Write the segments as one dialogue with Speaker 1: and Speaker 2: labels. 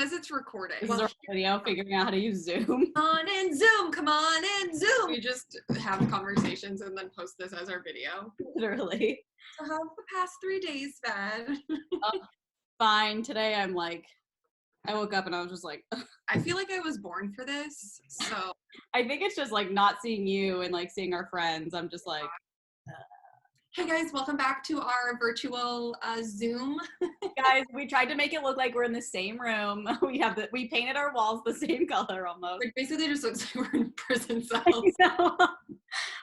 Speaker 1: says it's recording.
Speaker 2: This is our video figuring out how to use Zoom.
Speaker 1: Come on in Zoom. Come on in Zoom. We just have conversations and then post this as our video.
Speaker 2: Literally.
Speaker 1: So how have the past 3 days been?
Speaker 2: Fine. Today I'm like, I woke up and I was just like,
Speaker 1: I feel like I was born for this. So
Speaker 2: I think it's just like not seeing you and like seeing our friends. I'm just like,
Speaker 1: hey guys, welcome back to our virtual Zoom.
Speaker 2: guys, we tried to make it look like we're in the same room. We painted our walls the same color almost.
Speaker 1: It basically just looks like we're in prison cells.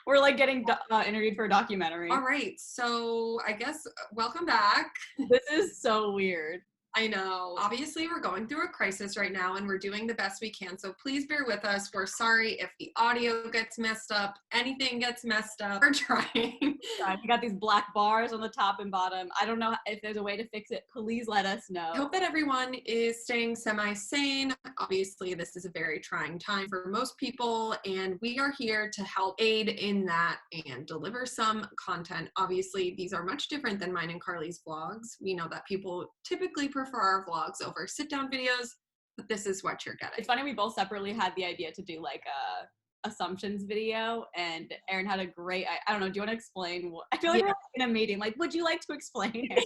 Speaker 2: We're like getting interviewed for a documentary.
Speaker 1: All right, so I guess welcome back.
Speaker 2: This is so weird.
Speaker 1: I know. Obviously, we're going through a crisis right now and we're doing the best we can. So please bear with us. We're sorry if the audio gets messed up, anything gets messed up. We're trying.
Speaker 2: We got these black bars on the top and bottom. I don't know if there's a way to fix it. Please let us know.
Speaker 1: I hope that everyone is staying semi-sane. Obviously, this is a very trying time for most people, and we are here to help aid in that and deliver some content. Obviously, these are much different than mine and Carly's vlogs. We know that people typically prefer our vlogs over sit-down videos, but this is what you're getting.
Speaker 2: It's funny, we both separately had the idea to do like a assumptions video, and Erin had a great, I don't know, do you want to explain what, I feel like we're in a meeting, like, would you like to explain it?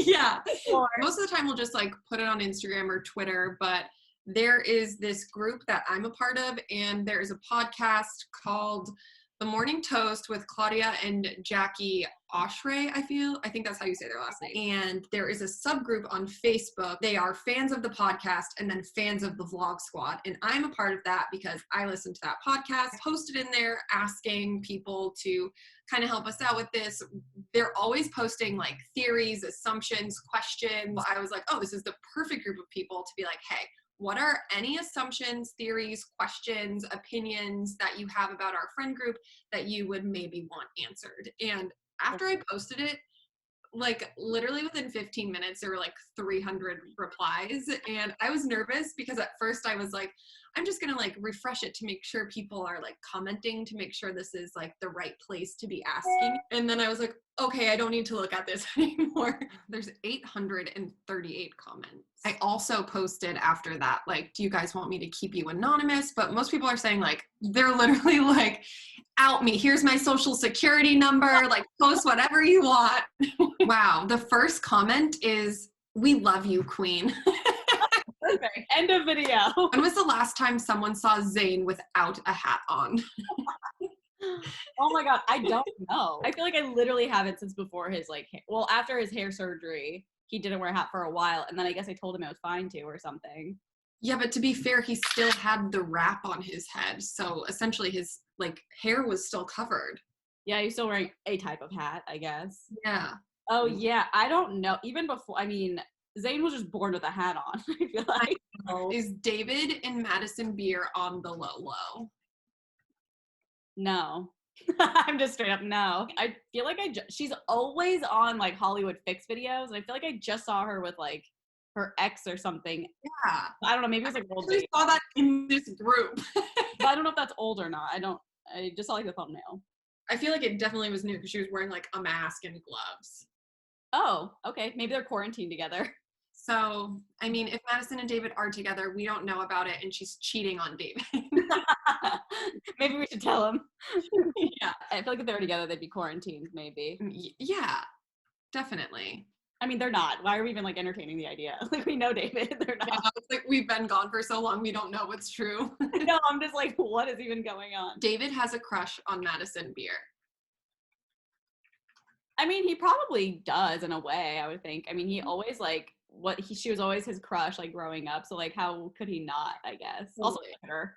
Speaker 1: Yeah. Or, most of the time we'll just like put it on Instagram or Twitter, but there is this group that I'm a part of, and there is a podcast called The Morning Toast with Claudia and Jackie Oshray, I think that's how you say their last name. And there is a subgroup on Facebook. They are fans of the podcast and then fans of the Vlog Squad. And I'm a part of that because I listen to that podcast. I posted in there asking people to kind of help us out with this. They're always posting like theories, assumptions, questions. I was like, oh, this is the perfect group of people to be like, hey, what are any assumptions, theories, questions, opinions that you have about our friend group that you would maybe want answered? And after I posted it, like literally within 15 minutes, there were like 300 replies. And I was nervous because at first I was like, I'm just going to like refresh it to make sure people are like commenting, to make sure this is like the right place to be asking. And then I was like, okay, I don't need to look at this anymore. There's 838 comments. I also posted after that, like, do you guys want me to keep you anonymous? But most people are saying like, they're literally like, out me, here's my social security number, like post whatever you want. Wow, the first comment is, we love you, queen.
Speaker 2: Okay, end of video.
Speaker 1: When was the last time someone saw Zayn without a hat on?
Speaker 2: Oh my god, I don't know. I feel like I literally haven't since before his like, well, after his hair surgery, he didn't wear a hat for a while, and then I guess I told him it was fine to or something.
Speaker 1: Yeah, but to be fair, he still had the wrap on his head, so essentially his like hair was still covered.
Speaker 2: Yeah, he's still wearing a type of hat, I guess.
Speaker 1: Yeah.
Speaker 2: Oh yeah, I don't know. Even before, I mean, Zayn was just born with a hat on, I feel like.
Speaker 1: Is David and Madison Beer on the low?
Speaker 2: No. I'm just straight up no. I feel like she's always on like Hollywood Fix videos, and I feel like I just saw her with like her ex or something.
Speaker 1: Yeah.
Speaker 2: I don't know, maybe it's like old.
Speaker 1: I saw that in this group.
Speaker 2: But I don't know if that's old or not. I just saw like the thumbnail.
Speaker 1: I feel like it definitely was new because she was wearing like a mask and gloves.
Speaker 2: Oh, okay. Maybe they're quarantined together.
Speaker 1: So, I mean, if Madison and David are together, we don't know about it, and she's cheating on David.
Speaker 2: Maybe we should tell him.
Speaker 1: Yeah.
Speaker 2: I feel like if they were together, they'd be quarantined, maybe.
Speaker 1: Yeah, definitely.
Speaker 2: I mean, they're not. Why are we even, like, entertaining the idea? Like, we know David. They're not.
Speaker 1: Yeah, it's like we've been gone for so long, we don't know what's true.
Speaker 2: No, I'm just like, what is even going on?
Speaker 1: David has a crush on Madison Beer.
Speaker 2: I mean, he probably does in a way, I would think. I mean, he always, like, she was always his crush, like, growing up. So, like, how could he not, I guess? Also, her.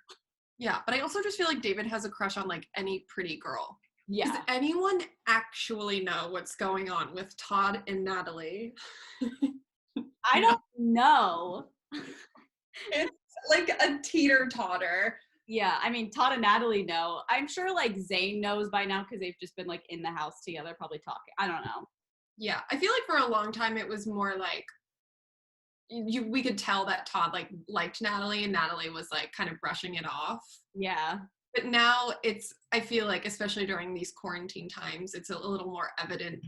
Speaker 1: Yeah, but I also just feel like David has a crush on, like, any pretty girl.
Speaker 2: Yeah.
Speaker 1: Does anyone actually know what's going on with Todd and Natalie?
Speaker 2: I don't know.
Speaker 1: It's like a teeter-totter.
Speaker 2: Yeah, I mean, Todd and Natalie know. I'm sure, like, Zayn knows by now because they've just been, like, in the house together, probably talking. I don't know.
Speaker 1: Yeah, I feel like for a long time it was more like, we could tell that Todd, like, liked Natalie, and Natalie was, like, kind of brushing it off.
Speaker 2: Yeah.
Speaker 1: But now I feel like, especially during these quarantine times, it's a little more evident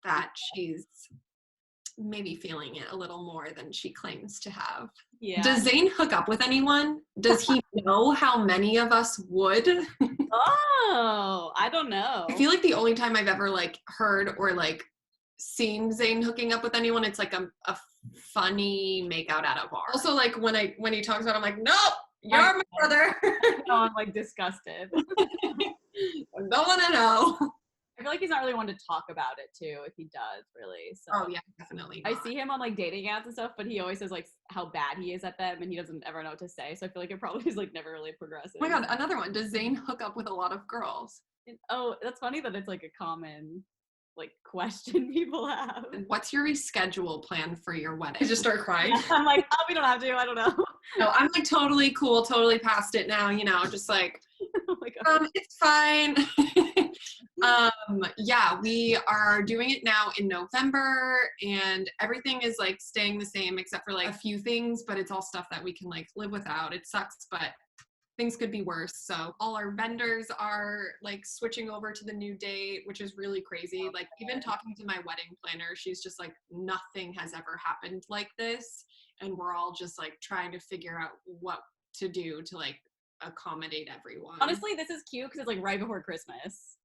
Speaker 1: that she's maybe feeling it a little more than she claims to have.
Speaker 2: Yeah.
Speaker 1: Does Zayn hook up with anyone? Does he know how many of us would?
Speaker 2: Oh, I don't know.
Speaker 1: I feel like the only time I've ever like heard or like seen Zayn hooking up with anyone, it's like a funny make out at a bar. Also, like when he talks about it, I'm like, nope, you're my brother.
Speaker 2: No, I'm like disgusted.
Speaker 1: I don't want to know.
Speaker 2: I feel like he's not really one to talk about it too, if he does really. So
Speaker 1: oh yeah, definitely not.
Speaker 2: I see him on like dating apps and stuff, but he always says like how bad he is at them, and he doesn't ever know what to say. So I feel like it probably is like never really progressive.
Speaker 1: Oh my god, another one. Does Zayn hook up with a lot of girls?
Speaker 2: Oh, that's funny that it's like a common like question people have.
Speaker 1: What's your reschedule plan for your wedding? I just start crying.
Speaker 2: Yeah, I'm like, oh, we don't have to. I don't know.
Speaker 1: No, I'm like totally cool, totally past it now. You know, just like,
Speaker 2: oh my god.
Speaker 1: It's fine. Yeah, we are doing it now in November, and everything is like staying the same except for like a few things, but it's all stuff that we can like live without. It sucks, but things could be worse. So all our vendors are like switching over to the new date, which is really crazy. Like even talking to my wedding planner, she's just like, nothing has ever happened like this. And we're all just like trying to figure out what to do to like accommodate everyone.
Speaker 2: Honestly, this is cute because it's like right before Christmas.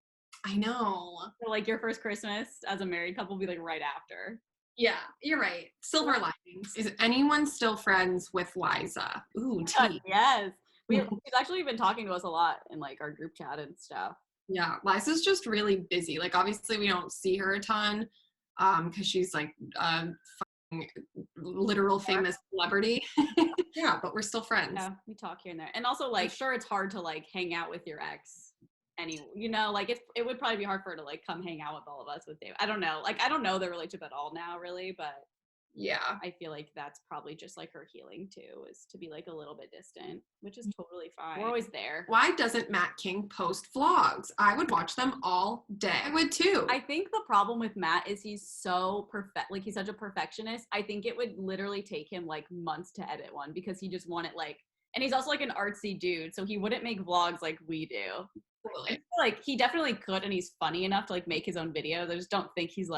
Speaker 1: I know.
Speaker 2: So like your first Christmas as a married couple will be like right after.
Speaker 1: Yeah, you're right. Silver linings. Is anyone still friends with Liza? Ooh, tea.
Speaker 2: Yes. She's actually been talking to us a lot in like our group chat and stuff.
Speaker 1: Yeah, Liza's just really busy. Like obviously we don't see her a ton because she's like literal famous celebrity. Yeah, but we're still friends.
Speaker 2: Yeah, we talk here and there. And also like sure it's hard to like hang out with your ex you know, like it would probably be hard for her to like come hang out with all of us with Dave. I don't know. Like I don't know their relationship at all now really, but
Speaker 1: yeah,
Speaker 2: I feel like that's probably just like her healing too, is to be like a little bit distant, which is totally fine. We're always there.
Speaker 1: Why doesn't Matt King post vlogs? I would watch them all day. I would too.
Speaker 2: I think the problem with Matt is he's so like he's such a perfectionist. I think it would literally take him like months to edit one because he just wanted like, and he's also like an artsy dude, so he wouldn't make vlogs like we do.
Speaker 1: Totally.
Speaker 2: I feel like he definitely could, and he's funny enough to like make his own videos. I just don't think he's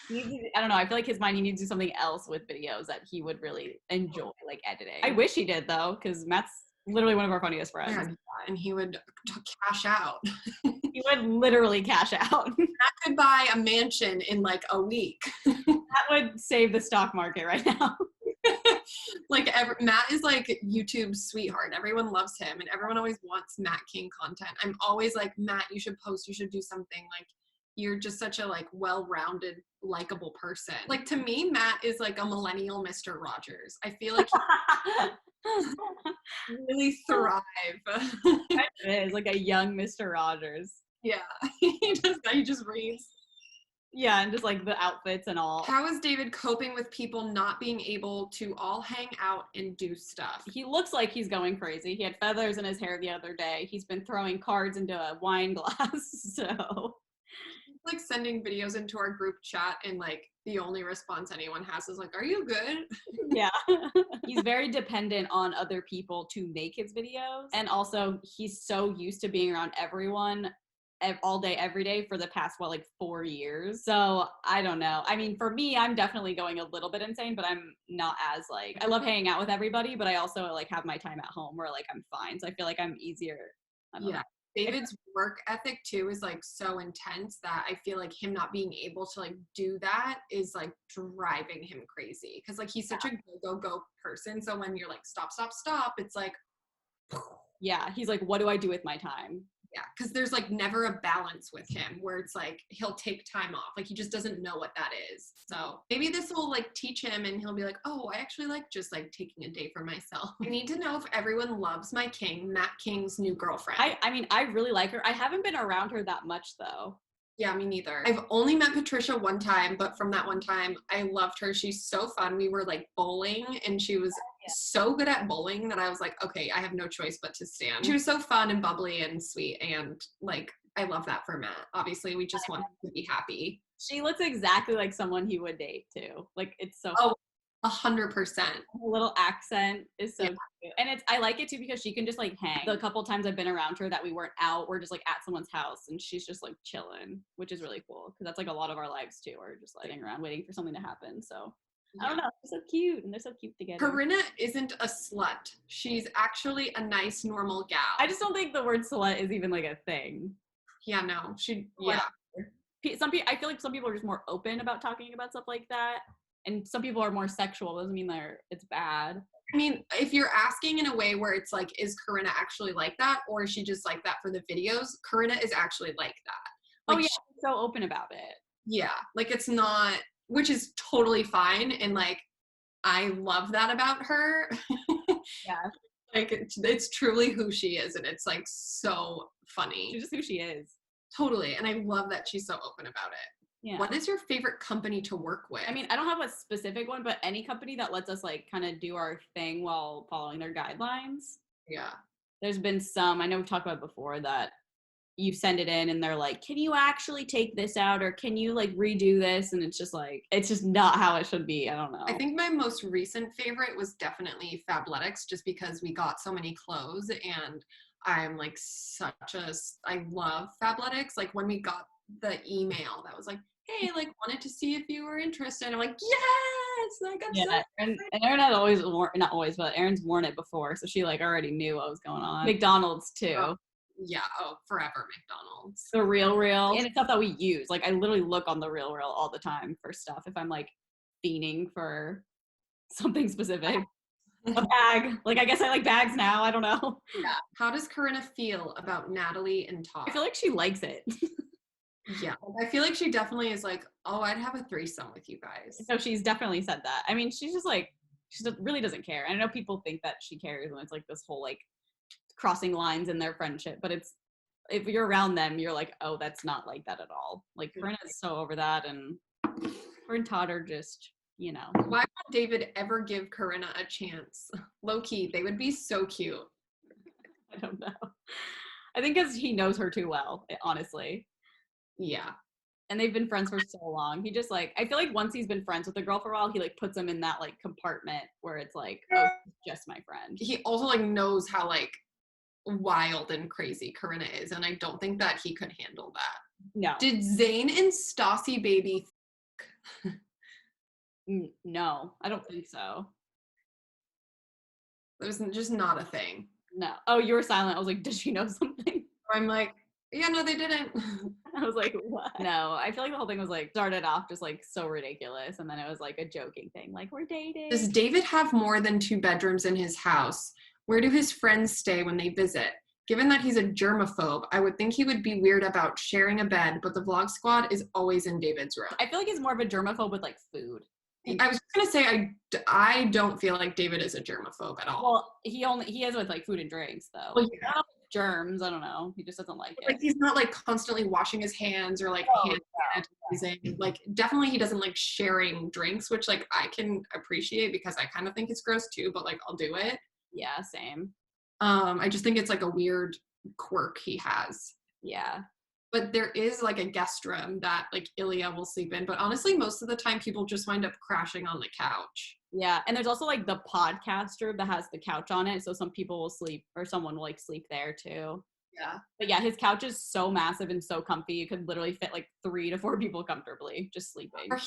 Speaker 2: I don't know. I feel like his mind, he needs to do something else with videos that he would really enjoy, like editing. I wish he did though, because Matt's literally one of our funniest friends.
Speaker 1: Yeah, and he would cash out.
Speaker 2: He would literally cash out.
Speaker 1: Matt could buy a mansion in like a week.
Speaker 2: That would save the stock market right now.
Speaker 1: Like Matt is like YouTube's sweetheart. Everyone loves him, and everyone always wants Matt King content. I'm always like, Matt, you should post. You should do something. Like, you're just such a like well-rounded, likable person. Like to me, Matt is like a millennial Mr. Rogers. I feel like he really thrive.
Speaker 2: It is like a young Mr. Rogers.
Speaker 1: Yeah, he does that. He just reads.
Speaker 2: Yeah, and just like the outfits and all.
Speaker 1: How is David coping with people not being able to all hang out and do stuff?
Speaker 2: He looks like he's going crazy. He had feathers in his hair the other day. He's been throwing cards into a wine glass, so.
Speaker 1: He's like sending videos into our group chat, and like the only response anyone has is like, are you good?
Speaker 2: Yeah. He's very dependent on other people to make his videos. And also he's so used to being around everyone all day, every day for the past, like 4 years. So I don't know. I mean, for me, I'm definitely going a little bit insane, but I'm not as like, I love hanging out with everybody, but I also like have my time at home where like I'm fine. So I feel like I'm easier. I don't know.
Speaker 1: David's work ethic too is like so intense that I feel like him not being able to like do that is like driving him crazy. Cause like he's such a go person. So when you're like, stop, it's like,
Speaker 2: yeah, he's like, what do I do with my time?
Speaker 1: Yeah, because there's like never a balance with him where it's like he'll take time off. Like he just doesn't know what that is. So maybe this will like teach him and he'll be like, oh, I actually like just like taking a day for myself. I need to know if everyone loves my king, Matt King's new girlfriend.
Speaker 2: I mean, I really like her. I haven't been around her that much though.
Speaker 1: Yeah, me neither. I've only met Patricia one time, but from that one time, I loved her. She's so fun. We were like bowling and she was so good at bowling that I was like, okay, I have no choice but to stand. She was so fun and bubbly and sweet, and like, I love that for Matt. Obviously, we just want him to be happy.
Speaker 2: She looks exactly like someone he would date too. Like, it's so
Speaker 1: fun. 100%.
Speaker 2: Her little accent is so cute. And I like it too because she can just like hang. The couple times I've been around her that we weren't out, we're just like at someone's house and she's just like chilling, which is really cool because that's like a lot of our lives too. We're just like sitting around waiting for something to happen. So I don't know. They're so cute and they're so cute together.
Speaker 1: Corinna isn't a slut. She's actually a nice, normal gal.
Speaker 2: I just don't think the word slut is even like a thing.
Speaker 1: Yeah, no.
Speaker 2: Some people, I feel like some people are just more open about talking about stuff like that. And some people are more sexual. Doesn't mean it's bad.
Speaker 1: I mean, if you're asking in a way where it's like, is Corinna actually like that? Or is she just like that for the videos? Corinna is actually like that. Like,
Speaker 2: she's so open about it.
Speaker 1: Yeah. Like it's not, which is totally fine. And like, I love that about her.
Speaker 2: Yeah.
Speaker 1: Like it's truly who she is. And it's like so funny.
Speaker 2: She's just who she is.
Speaker 1: Totally. And I love that she's so open about it.
Speaker 2: Yeah.
Speaker 1: What is your favorite company to work with?
Speaker 2: I mean, I don't have a specific one, but any company that lets us like kind of do our thing while following their guidelines.
Speaker 1: Yeah.
Speaker 2: There's been some, I know we've talked about it before, that you send it in and they're like, can you actually take this out? Or can you like redo this? And it's just like, it's just not how it should be. I don't know.
Speaker 1: I think my most recent favorite was definitely Fabletics just because we got so many clothes and I'm like I love Fabletics. Like when we got the email that was like, hey, like wanted to see if you were interested. I'm like, yes, like I'm so
Speaker 2: and Erin had always not always, but Erin's worn it before, so she like already knew what was going on. McDonald's too.
Speaker 1: Forever McDonald's.
Speaker 2: The Real, and it's stuff that we use. Like I literally look on the Real all the time for stuff if I'm like fiending for something specific. A bag. Like I guess I like bags now. I don't know.
Speaker 1: Yeah. How does Corinna feel about Natalie and Todd?
Speaker 2: I feel like she likes it.
Speaker 1: Yeah, I feel like she definitely is like, oh, I'd have a threesome with you guys.
Speaker 2: So she's definitely said that. I mean, she's just like, she really doesn't care. I know people think that she cares and it's like this whole like crossing lines in their friendship, but it's, if you're around them, you're like, oh, that's not like that at all. Like Corinna is so over that, and her and Todd are just, you know.
Speaker 1: Why would David ever give Corinna a chance? Low key, they would be so cute.
Speaker 2: I don't know. I think because he knows her too well, honestly.
Speaker 1: Yeah.
Speaker 2: And they've been friends for so long. He just like, I feel like once he's been friends with a girl for a while, he like puts them in that like compartment where it's like, oh, just my friend.
Speaker 1: He also like knows how like wild and crazy Corinna is, and I don't think that he could handle that.
Speaker 2: No.
Speaker 1: Did Zayn and Stassi baby
Speaker 2: No, I don't think so.
Speaker 1: It was just not a thing.
Speaker 2: No. Oh, you were silent. I was like, did she know something?
Speaker 1: I'm like, yeah, no, they didn't.
Speaker 2: I was like, what? No, I feel like the whole thing was like, started off just like so ridiculous. And then it was like a joking thing. Like, we're dating.
Speaker 1: Does David have more than 2 bedrooms in his house? Where do his friends stay when they visit? Given that he's a germaphobe, I would think he would be weird about sharing a bed, but the vlog squad is always in David's room.
Speaker 2: I feel like he's more of a germaphobe with like food.
Speaker 1: I was going to say, I don't feel like David is a germaphobe at all.
Speaker 2: Well, he is with like food and drinks though.
Speaker 1: Well, yeah.
Speaker 2: Germs, I don't know. He just doesn't like it.
Speaker 1: Like he's not like constantly washing his hands or like hand sanitizing. Like definitely he doesn't like sharing drinks, which like I can appreciate because I kind of think it's gross too, but like I'll do it.
Speaker 2: Yeah, same.
Speaker 1: I just think it's like a weird quirk he has.
Speaker 2: Yeah.
Speaker 1: But there is like a guest room that like Ilya will sleep in. But honestly, most of the time people just wind up crashing on the couch.
Speaker 2: Yeah. And there's also like the podcast room that has the couch on it. So some people will sleep, or someone will like sleep there too.
Speaker 1: Yeah.
Speaker 2: But yeah, his couch is so massive and so comfy. You could literally fit like 3 to 4 people comfortably just sleeping.
Speaker 1: I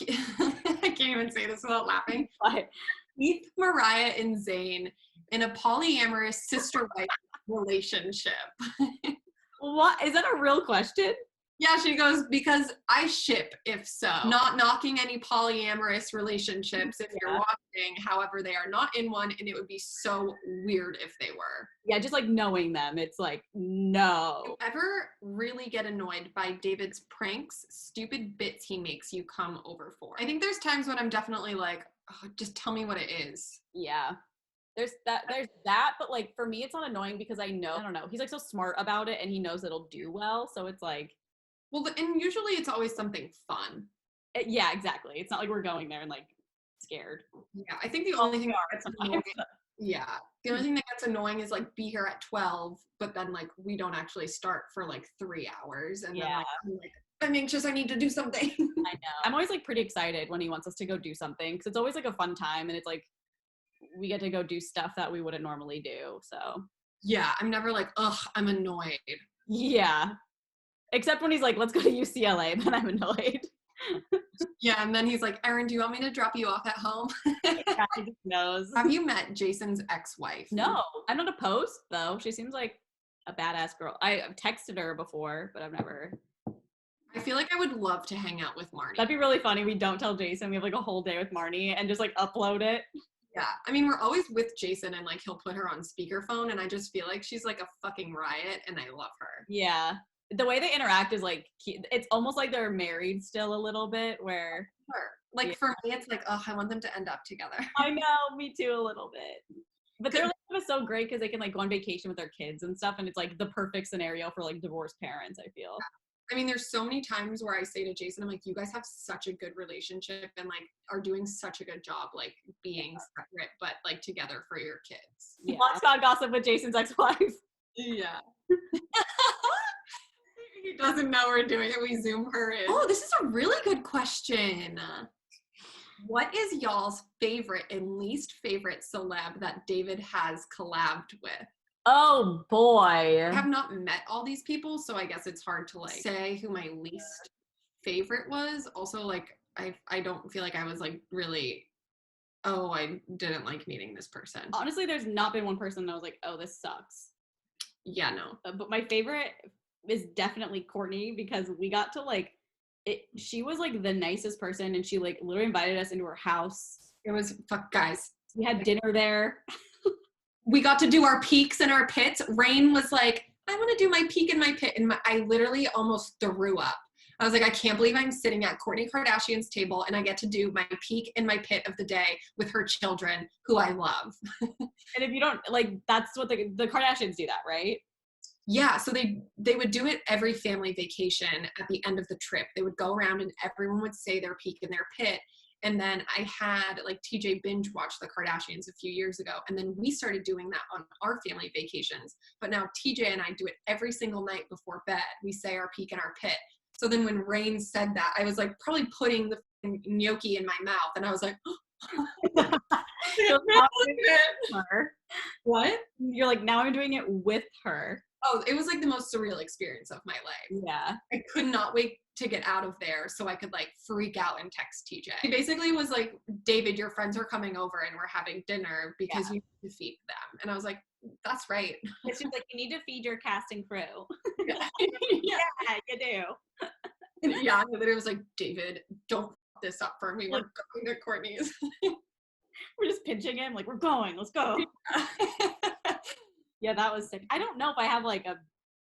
Speaker 1: can't even say this without laughing.
Speaker 2: But
Speaker 1: Keith, Mariah, and Zayn in a polyamorous sister-wife relationship.
Speaker 2: What? Is that a real question?
Speaker 1: Yeah, she goes, because I ship, if so. Not knocking any polyamorous relationships if you're watching. However, they are not in one, and it would be so weird if they were.
Speaker 2: Yeah, just like knowing them, it's like, no.
Speaker 1: Do you ever really get annoyed by David's pranks, stupid bits he makes you come over for? I think there's times when I'm definitely like, oh, just tell me what it is.
Speaker 2: Yeah. There's that, but like for me, it's not annoying because I don't know. He's like so smart about it and he knows it'll do well. So it's like.
Speaker 1: Well, and usually it's always something fun.
Speaker 2: Yeah, exactly. It's not like we're going there and like scared.
Speaker 1: Yeah, I think the only thing that gets annoying, the only thing that gets annoying is like be here at 12, but then like we don't actually start for like 3 hours. And then like, I'm like, I'm anxious. I need to do something.
Speaker 2: I know. I'm always like pretty excited when he wants us to go do something because it's always like a fun time and it's like we get to go do stuff that we wouldn't normally do. So
Speaker 1: yeah, I'm never like, ugh, I'm annoyed.
Speaker 2: Yeah. Except when he's like, let's go to UCLA, then I'm annoyed.
Speaker 1: Yeah, and then he's like, Erin, do you want me to drop you off at home?
Speaker 2: Yeah, he just knows.
Speaker 1: Have you met Jason's ex-wife?
Speaker 2: No, I'm not opposed though. She seems like a badass girl. I've texted her before, but I've never.
Speaker 1: I feel like I would love to hang out with Marnie.
Speaker 2: That'd be really funny. We don't tell Jason. We have like a whole day with Marnie and just like upload it.
Speaker 1: Yeah, I mean, we're always with Jason and like he'll put her on speakerphone and I just feel like she's like a fucking riot and I love her.
Speaker 2: Yeah. The way they interact is like, it's almost like they're married still a little bit where.
Speaker 1: Sure. Like for me, it's like, oh, I want them to end up together.
Speaker 2: I know, me too a little bit. But their life is so great because they can like go on vacation with their kids and stuff and it's like the perfect scenario for like divorced parents, I feel.
Speaker 1: I mean, there's so many times where I say to Jason, I'm like, you guys have such a good relationship and like are doing such a good job, like being separate, but like together for your kids.
Speaker 2: Yeah. Let's not gossip with Jason's ex-wife.
Speaker 1: Yeah. He doesn't know we're doing it. We Zoom her in. Oh, this is a really good question. What is y'all's favorite and least favorite celeb that David has collabed with?
Speaker 2: Oh boy.
Speaker 1: I have not met all these people, so I guess it's hard to like say who my least favorite was. Also, like I don't feel like I was like really, oh, I didn't like meeting this person.
Speaker 2: Honestly, there's not been one person that was like, oh, this sucks.
Speaker 1: Yeah, no.
Speaker 2: But my favorite is definitely Courtney because we got to like it. She was like the nicest person and she like literally invited us into her house.
Speaker 1: It was fuck guys.
Speaker 2: We had dinner there.
Speaker 1: We got to do our peaks and our pits. Rain was like, I want to do my peak and my pit. And I literally almost threw up. I was like, I can't believe I'm sitting at Kourtney Kardashian's table and I get to do my peak and my pit of the day with her children, who I love.
Speaker 2: And if you don't, like, that's what the Kardashians do that, right?
Speaker 1: Yeah, so they would do it every family vacation at the end of the trip. They would go around and everyone would say their peak and their pit. And then I had like TJ binge watch the Kardashians a few years ago. And then we started doing that on our family vacations. But now TJ and I do it every single night before bed. We say our peak and our pit. So then when Rain said that, I was like probably putting the gnocchi in my mouth. And I was like, what?
Speaker 2: You're like, now I'm doing it with her.
Speaker 1: Oh, it was like the most surreal experience of my life.
Speaker 2: Yeah.
Speaker 1: I could not wait to get out of there so I could like freak out and text TJ. He basically was like, David, your friends are coming over and we're having dinner because you need to feed them. And I was like, that's right.
Speaker 2: It's just like, you need to feed your cast and crew.
Speaker 1: Yeah,
Speaker 2: yeah you do.
Speaker 1: And yeah, and then it was like, David, don't f this up for me. We're going to Kourtney's.
Speaker 2: We're just pinching him like, we're going, let's go. Yeah, that was sick. I don't know if I have like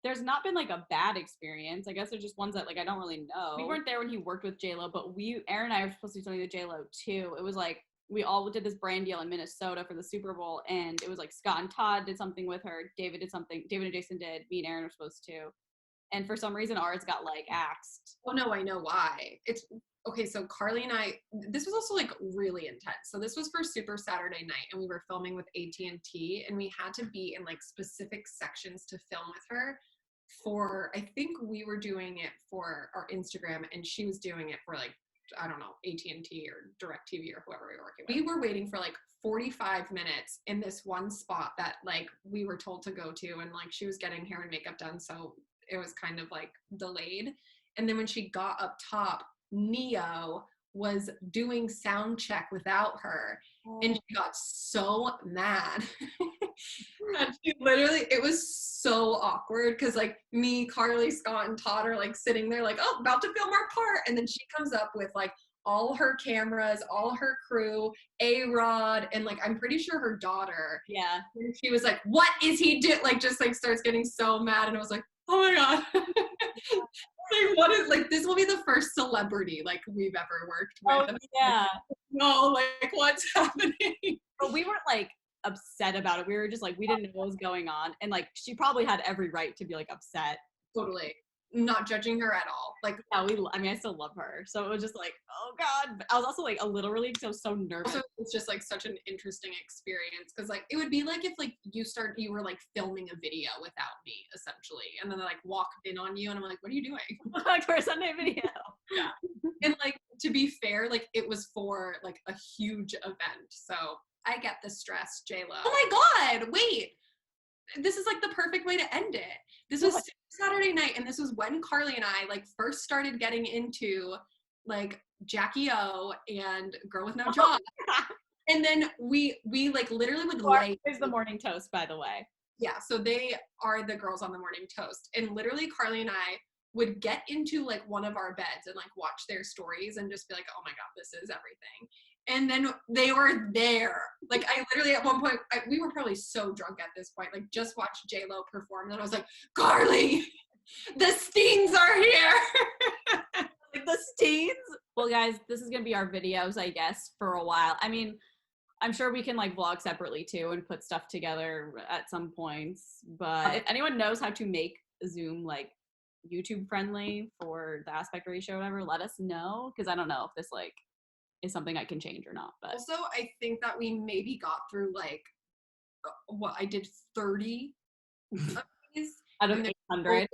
Speaker 2: there's not been like a bad experience. I guess there's just ones that like I don't really know. We weren't there when he worked with J-Lo, but Erin and I were supposed to do something with J-Lo too. It was like we all did this brand deal in Minnesota for the Super Bowl, and it was like Scott and Todd did something with her. David and Jason did. Me and Erin were supposed to. And for some reason ours got like axed.
Speaker 1: Oh no, I know why. It's okay, so Carly and I, this was also like really intense. So this was for Super Saturday Night and we were filming with AT&T and we had to be in like specific sections to film with her for, I think we were doing it for our Instagram and she was doing it for like, I don't know, AT&T or DirecTV or whoever we were working with. We were waiting for like 45 minutes in this one spot that like we were told to go to and like she was getting hair and makeup done. So it was kind of like delayed. And then when she got up top, Neo was doing sound check without her and she got so mad. And she literally, it was so awkward because like me, Carly, Scott, and Todd are like sitting there like, oh, about to film our part. And then she comes up with like all her cameras, all her crew, A-Rod, and like I'm pretty sure her daughter.
Speaker 2: Yeah.
Speaker 1: And she was like, what is he doing? Like just like starts getting so mad and I was like, oh my God. Like, what is like this will be the first celebrity like we've ever worked with.
Speaker 2: Oh yeah.
Speaker 1: No, like what's happening?
Speaker 2: But we weren't like upset about it. We were just like we didn't know what was going on. And like she probably had every right to be like upset.
Speaker 1: Totally. not judging her at all. Like,
Speaker 2: yeah, I still love her. So it was just like, oh God. But I was also like a little relieved because I was so nervous.
Speaker 1: Also, it's just like such an interesting experience because like it would be like if like you were like filming a video without me essentially, and then they like walked in on you, and I'm like, what are you doing?
Speaker 2: Like for a Sunday video.
Speaker 1: Yeah. And like to be fair, like it was for like a huge event, so I get the stress, J-Lo. Oh my God, wait. This is like the perfect way to end it. This was Saturday night, and this was when Carly and I like first started getting into like Jackie O and Girl with No Job. And then we like literally would lay.
Speaker 2: Is the Morning Toast, by the way.
Speaker 1: Yeah, so they are the girls on the Morning Toast, and literally Carly and I would get into like one of our beds and like watch their stories and just be like, oh my God, this is everything. And then they were there. Like I literally at one point, we were probably so drunk at this point, like just watched J-Lo perform. And I was like, Carly, the Steens are here.
Speaker 2: Like the Steens? Well guys, this is going to be our videos, I guess, for a while. I mean, I'm sure we can like vlog separately too and put stuff together at some points. But if anyone knows how to make Zoom like YouTube friendly for the aspect ratio or whatever, let us know. Cause I don't know if this like is something I can change or not. But
Speaker 1: also I think that we maybe got through like what I did 30 of these
Speaker 2: out of 800.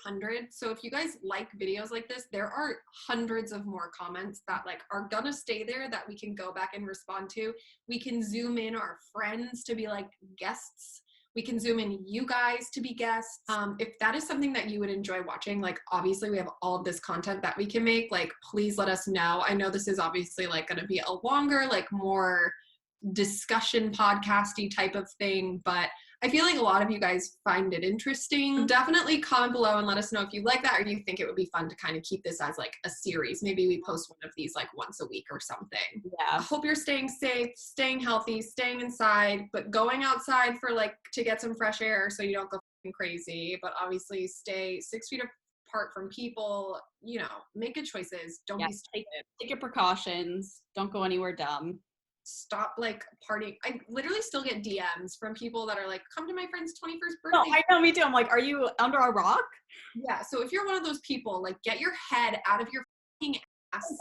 Speaker 1: 800. So if you guys like videos like this, there are hundreds of more comments that like are gonna stay there that we can go back and respond to. We can zoom in our friends to be like guests. We can zoom in you guys to be guests. If that is something that you would enjoy watching, like obviously we have all of this content that we can make, like please let us know. I know this is obviously like gonna be a longer, like more discussion podcasty type of thing, but I feel like a lot of you guys find it interesting. Definitely comment below and let us know if you like that or you think it would be fun to kind of keep this as like a series. Maybe we post one of these like once a week or something.
Speaker 2: Yeah.
Speaker 1: I hope you're staying safe, staying healthy, staying inside, but going outside for like to get some fresh air so you don't go crazy. But obviously stay 6 feet apart from people, you know, make good choices. Don't be stupid.
Speaker 2: Take your precautions. Don't go anywhere dumb.
Speaker 1: Stop like partying. I literally still get DMs from people that are like, come to my friend's 21st birthday.
Speaker 2: No, I know, me too. I'm like, are you under a rock?
Speaker 1: Yeah, so if you're one of those people, like get your head out of your fucking ass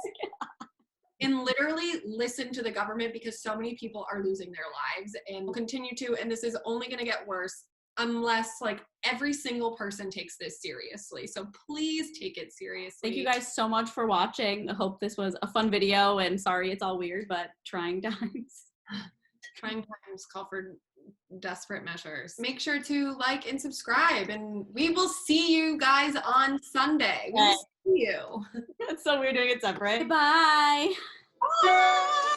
Speaker 1: and literally listen to the government because so many people are losing their lives and will continue to, and this is only gonna get worse unless like every single person takes this seriously. So please take it seriously.
Speaker 2: Thank you guys so much for watching. I hope this was a fun video, and sorry it's all weird, but trying times.
Speaker 1: Trying times call for desperate measures. Make sure to like and subscribe, and we will see you guys on Sunday. We'll see you.
Speaker 2: It's so weird doing it separate. Bye.
Speaker 1: Bye.